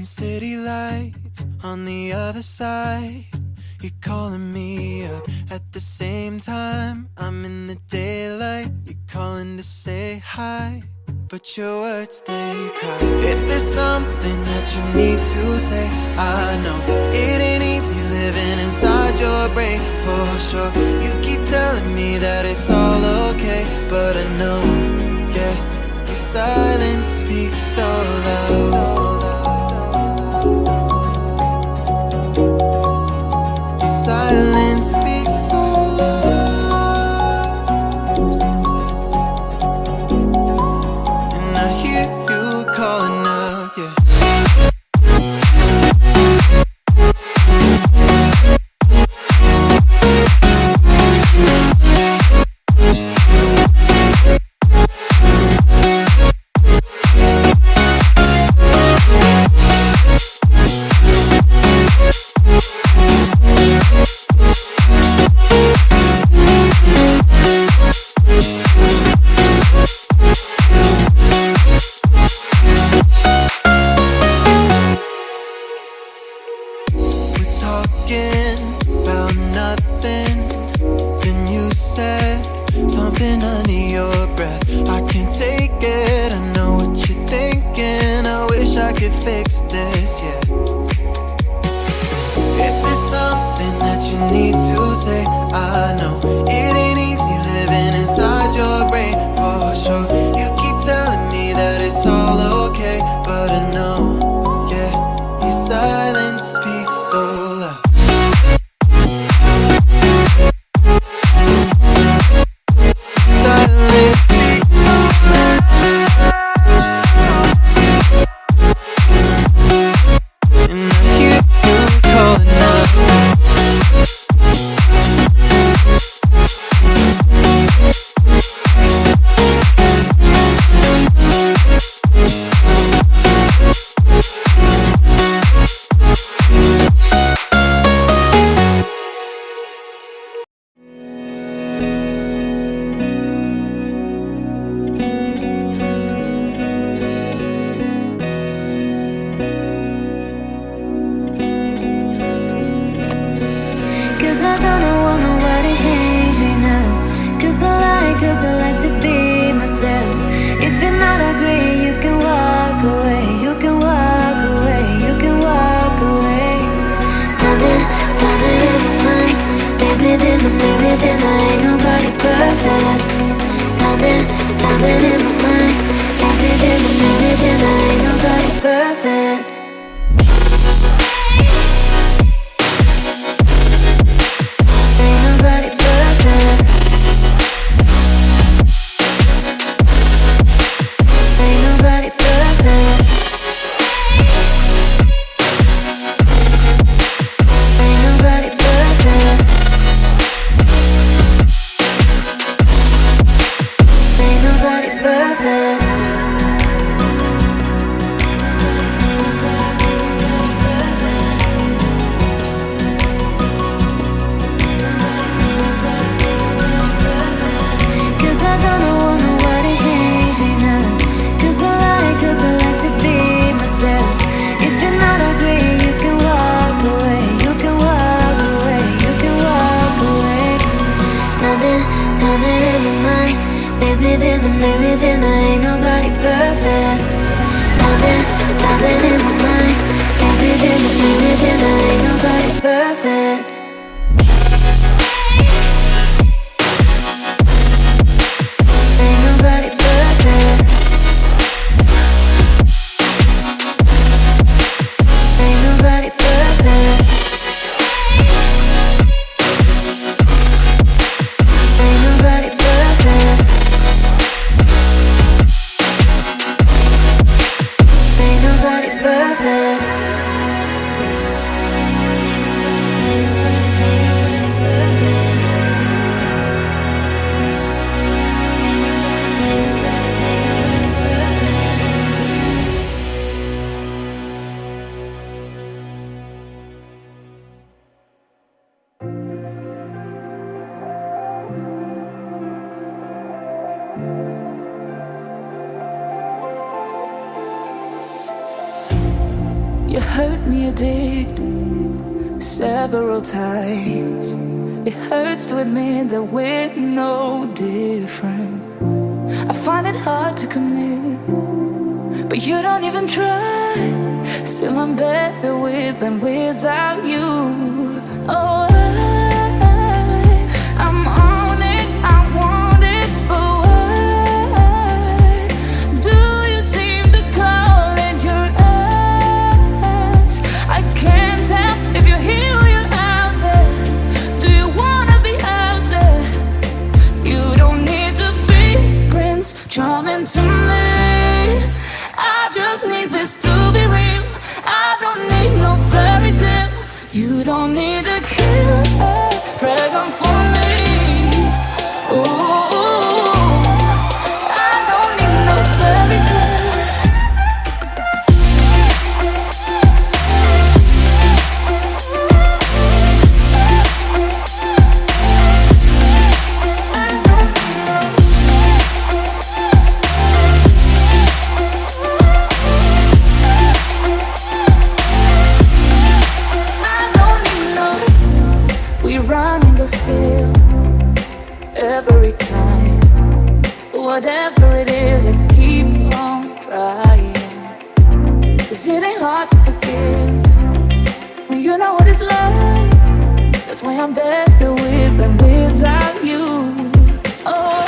City lights on the other side. You're calling me up at the same time. I'm in the daylight. You're calling to say hi, but your words, they cry. If there's something that you need to say, I know it ain't easy living inside your brain, for sure. You keep telling me that it's all okay, but I know, yeah, your silence speaks so loud. Silence speaks so loud, and I hear you calling out, yeah. Talking about nothing, then you said something under your breath. I can't take it, I know what you're thinking. I wish I could fix this, yeah. If there's something that you need to say, I know it ain't easy living inside your brain, for sure. You keep telling me that it's all okay, but I know, yeah, your silence speaks so loud. Cause I like to be myself. If you're not agree, you can walk away. You can walk away, you can walk away. Something in my mind makes me think I ain't nobody perfect. Something in my mind makes me think I ain't nobody perfect. Ain't nobody perfect. Ain't nobody perfect. Ain't nobody perfect. Ain't nobody perfect. Cause I don't know nobody change me now. Cause I like to be myself. If you're not agree, you can walk away. You can walk away, you can walk away. Something in my mind makes me think I ain't nobody perfect. Something in my mind makes me think I ain't nobody perfect. Ain't nobody perfect. Ain't nobody perfect. Ain't nobody perfect. Ain't nobody perfect. Ain't nobody You hurt me, you did, several times. It hurts to admit that we're no different. I find it hard to commit, but you don't even try. Still I'm better with than without you. Oh, I'm on it, I want it, but why do you seem to call in your eyes? I can't tell if you're here or you're out there. Do you wanna be out there? You don't need to be Prince Charming to me. I just need this to be real. I don't need no fairy tale. You don't need to kill a dragon for me. Ooh, I don't need no fairy tale. Still, every time, whatever it is, I keep on trying. 'Cause it ain't hard to forgive when you know what it's like. That's why I'm better with than without you. Oh,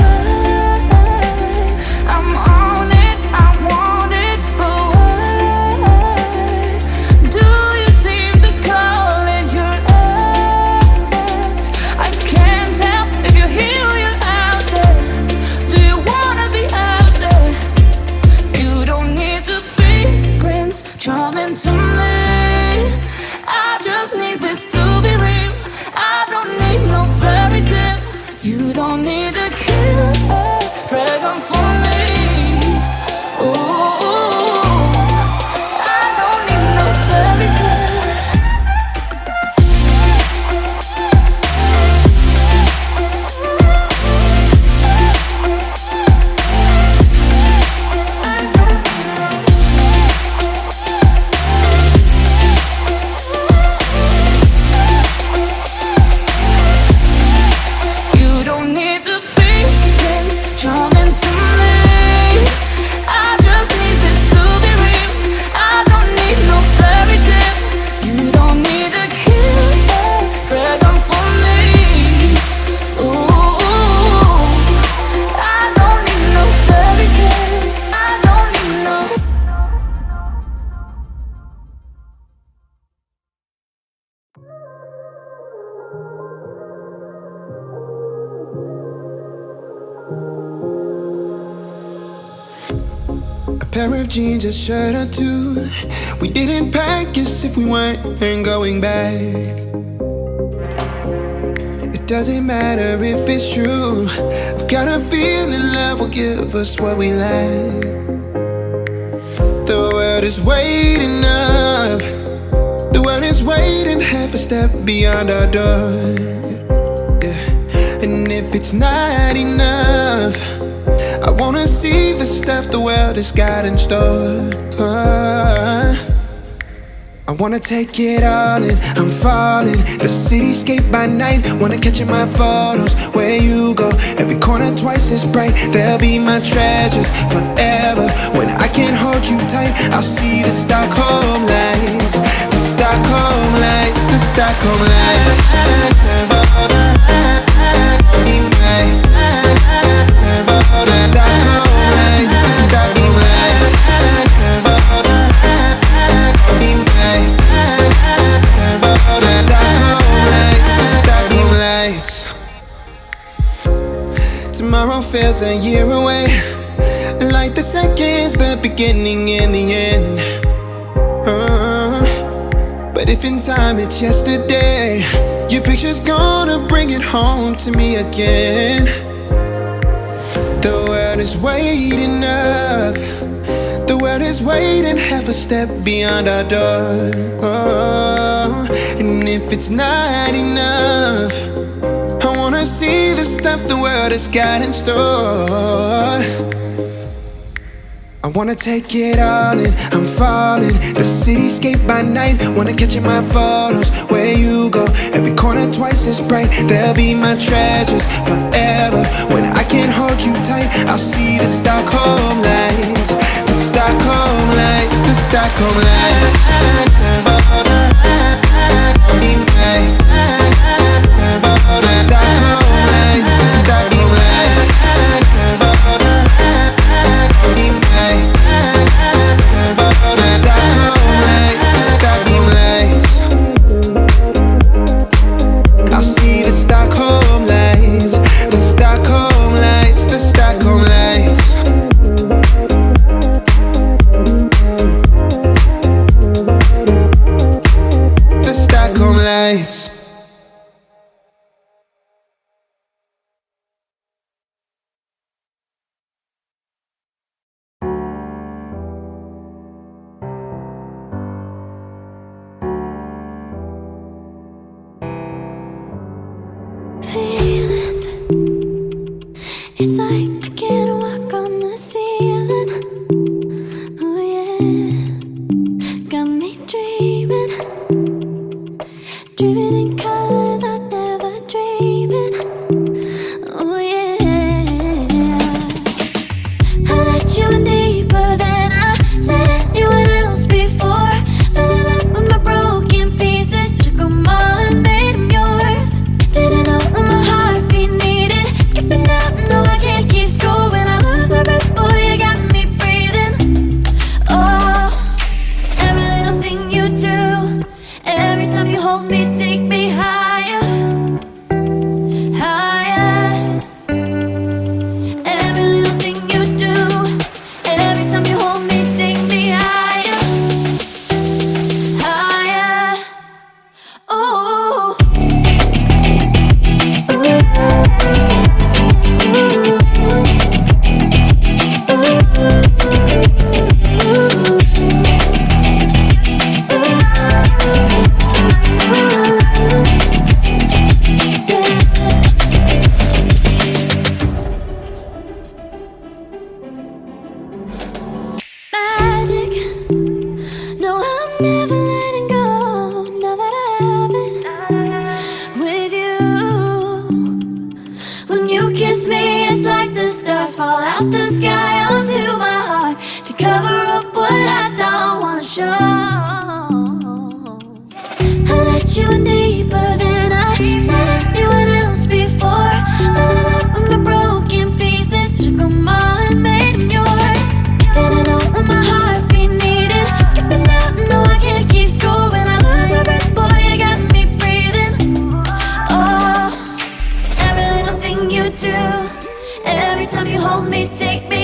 I'm on it, I want it, but why do you seem to call in your eyes? I can't tell if you're here or you're out there. Do you wanna be out there? You don't need to be Prince Charming to me. I just need this to be real. I don't need no fairy tale. You don't need to kill a dragon for me. Ooh, I don't need no fairy tale. You don't need to be Prince Charming to me. I just need this to be real. I don't need no fairy tale. You don't need to kill a dragon for me. Ooh, I don't need no fairy tale. I don't need no. A pair of jeans, a shirt or two. We didn't pack as if we weren't going back. It doesn't matter if it's true. I've got a feeling love will give us what we lack. The world is waiting up. The world is waiting half a step beyond our door. Yeah. And if it's not enough, I wanna see the stuff the world has got in store. I wanna take it all in, I'm falling. The cityscape by night, wanna catch in my photos. Where you go, every corner twice as bright. They'll be my treasures forever. When I can't hold you tight, I'll see the Stockholm lights. The Stockholm lights, the Stockholm lights. Tomorrow feels a year away, like the seconds, the beginning and the end. But if in time it's yesterday, your picture's gonna bring it home to me again. The world is waiting up. The world is waiting half a step beyond our door. And if it's not enough, I wanna see the stuff the world has got in store. I wanna take it all in, I'm falling. The cityscape by night, wanna catch in my photos. Where you go, every corner twice as bright. They'll be my treasures forever. When I can't hold you tight, I'll see the Stockholm lights. The Stockholm lights, the Stockholm lights. Feelings, it's like I can't walk on the ceiling. Oh yeah, got me dreaming, dreaming in colors I never dreamed in. Oh yeah, I let you in deeper than I let anyone else before. Fell in love with my broken pieces, took them all and made them yours. Didn't know my heartbeat needed skipping out, no I can't keep score. When I lose my breath, boy, you got me breathing. Oh, every little thing you do, every time you hold me, take me higher, higher. Every little thing you do, every time you hold me, take me higher, higher. Oh. Magic, no, I'm never letting go. Now that I have it with you. When you kiss me, it's like the stars fall out the sky onto my heart to cover up what I don't wanna show. I let you in deeper than I let anyone else before. Fell in love with my broken pieces, took them all and made them yours. Didn't know what my heartbeat needed skipping out, no I can't keep score. When I lose my breath, boy, you got me breathing. Oh, every little thing you do, every time you hold me, take me